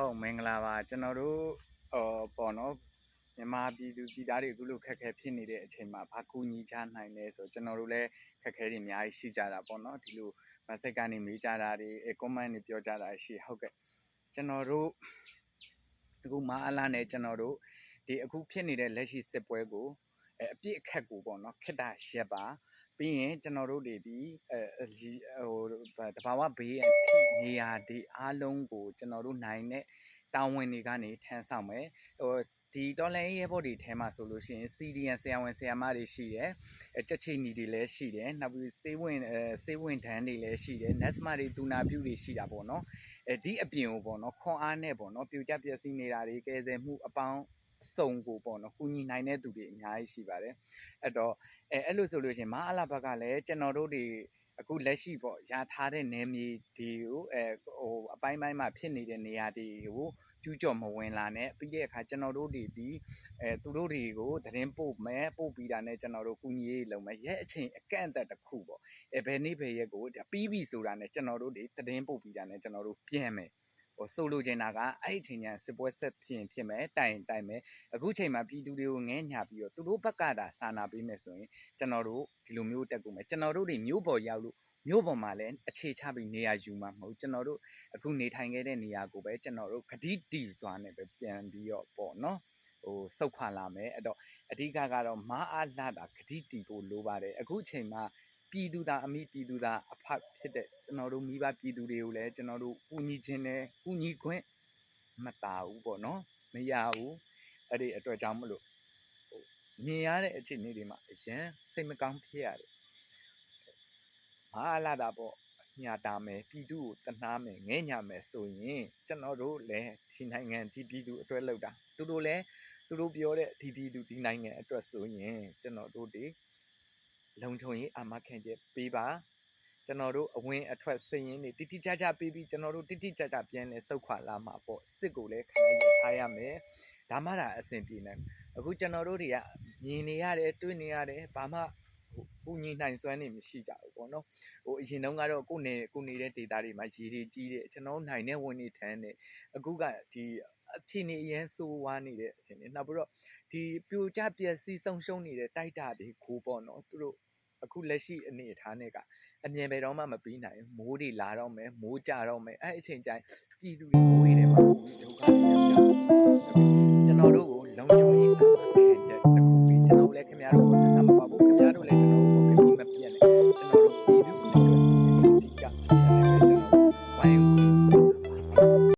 ဟုတ်မင်္ဂလာပါကျွန်တော်တို့ပေါ့နော်မြန်မာပြည်သူပြည်သားတွေအခုလိုခက်ခဲဖြစ်နေတဲ့အချိန်မှာဘာကူညီချနိုင်လဲဆိုကျွန်တော်တို့လည်းခက်ခဲတွေအများကြီးရှိကြတာပေါ့နော်ဒီလို message ကနေမေးကြတာတွေ comment တွေပြောကြတာရှိဟုတ်ကဲ့ကျွန်တော်တို့အခုမအားလာနဲ့ကျွန်တော်တို့ဒီအခုဖြစ်နေတဲ့လက်ရှိစစ်ပွဲကိုအပြစ်အခက်ကိုပေါ့နော်ခက်တာရက်ပါပြီးရင်ကျွန်တော်တို့တွေဒီတဘာဝဘေးအထိနေရာဒီအားလုံးကိုကျွန်တော်တို့နိုင်တဲ့တာဝန်တွေကနေထမ်းဆောင်မယ်ဒီတော်လိုင်းရဲဘော်တွေထဲမှာဆိုလို့ရှိရင် CDN ဆရာဝန်ဆရာမတွေရှိတယ်ကြက်ချီနီတွေလည်းရှိတယ်နောက်ပြီးစေးဝင်တန်းတွေလည်းရှိတယ် NASMA တွေတူနာပြုတွေရှိတာပေါ့နော်ဒီအပြင်ကိုပေါ့နော်ခွန်အားနဲ့ပေါ့နော်ပြိုကျပျက်စီးနေတာတွေကယ်ဆယ်မှုအပေါင်းအစုံကိုပေါ့နော်ကူညီနိုင်တဲ့သူတွေအများကြီးရှိပါတယ်အဲ့တော့အဲ့လိုဆိုလို့ရှိရင်မအားလာဘက်ကလည်းကျွန်တော်တို့တွေအခုလက်ရှိပေါ့ရထားတဲ့နယ်မြေတွေကိုအပိုင်းပိုင်းမှာဖြစ်နေတဲ့နေရာတွေကိုကျူးကျော်မဝင်လာနဲ့ပြီးတဲ့အခါကျွန်တော်တို့တွေဒီသူတို့တွေကိုသတင်းပို့မယ်ပို့ပြီးတာနဲ့ကျွန်တော်တို့ကူညီရေးလုပ်မယ်ရဲအချိန်အကန့်အသတ်တစ်ခုပေါ့ဘယ်နေ့ဘယ်ရက်ကိုပြီးပြီဆိုတာနဲ့ကျွန်တော်တို့တွေသတင်းပို့ပြီးတာနဲ့ကျွန်တော်တို့ပြန်မယ်ဆိုလိုချင်တာကအဲ့အချိန်ကျစစ်ပွဲဆက်ဖြစ်မယ်တိုင်မယ်အခုချိန်မှာပြည်သူတွေကိုငဲညာပြီးတော့သူတို့ဘက်ကတာစာနာပေးမယ်ဆိုရင်ကျွန်တော်တို့ဒီလိုမျိုးတက်ကူမယ်ကျွန်တော်တို့တွေမျိုးပေါ်ရောက်လို့မျိုးပေါ်မှာလည်းအခြေချပြီးနေရာယူမှာမဟုတ်ကျွန်တော်တို့အခုနေထိုင်ခဲ့တဲ့နေရာကိုပဲကျွန်တော်တို့ဂတိတီစွာနဲ့ပဲပြန်ပြီးတော့ပေါ့နော်စုတ်ခွာလာမယ်အဲ့တော့အဓိကကတော့မအားလာတာဂတိတီဖို့လိုပါတယ်အခုချိန်မှာပြည်သူသားအမိပြည်သူသားအဖဖြစ်တဲ့ကျွန်တော်တို့မိဘပြည်သူတွေကိုလည်းကျွန်တော်တို့ကူညီခြင်းနဲ့ကူညီခွင့်မတာဘူးပေါ့နော်မရဘူးအဲ့ဒီအတွက်ကြောင့်မလို့မြင်ရတဲ့အခြေအနေတွေမှာအရင်စိတ်မကောင်းဖြစ်ရတယ်မအားလာတာပေါ့ညာတာမယ်ပြည်သူကိုတနာမယ်ငဲ့ညာမယ်ဆိုရင်ကျွန်တော်တို့လည်းဒီနိုင်ငံဒီပြည်သူအတွက်လောက်တာသူတို့လည်းသူတို့ပြောတဲ့ဒီပြည်သူဒီနိုင်ငံအတွက်ဆိုရင်ကျွန်တော်တို့ဒီလုံခြုံရေးအာမခံချက်ပေးပါကျွန်တော်တို့အဝင်အထွက်စည်ရင်းတွေတိတိကျကျပေးပြီးကျွန်တော်တို့တိတိကျကျပြန်လဲစုတ်ခွာလာမှာပေါ့စစ်ကိုလည်းခံရထားရမယ်ဒါမှဒါအဆင်ပြေနေအခုကျွန်တော်တို့တွေကမြင်နေရတယ်တွေ့နေရတယ်ဘာမှပူညီနိုင်စွမ်းနေမရှိကြဘူးပေါ့နော်အရင်တုန်းကတော့ကိုနေတဲ့ဒေတာတွေမှာရေတွေကြီးတယ်ကျွန်တော်နိုင်တဲ့ဝင်နေထမ်းတယ်အခုကဒီအခြေအနေအရင်ဆိုးဝါးနေတဲ့အခြေအနေနောက်ပြီးတော့ဒီပြိုကျပျက်စီးဆုံးရှုံးနေတဲ့တိုက်တာတွေကိုပေါ့နော်သူတို့အခုလက်ရှိအနေအထားနဲ့ကအမြင်ပဲတော့မှမပြီးနိုင်မိုးတွေလာတော့မယ်မိုးကြတော့မယ်အဲ့အချိန်ကျရင်ပြည်သူတွေမိုးတွေထဲမှာပူပြီးဒုက္ခတွေရောက်ကြတယ်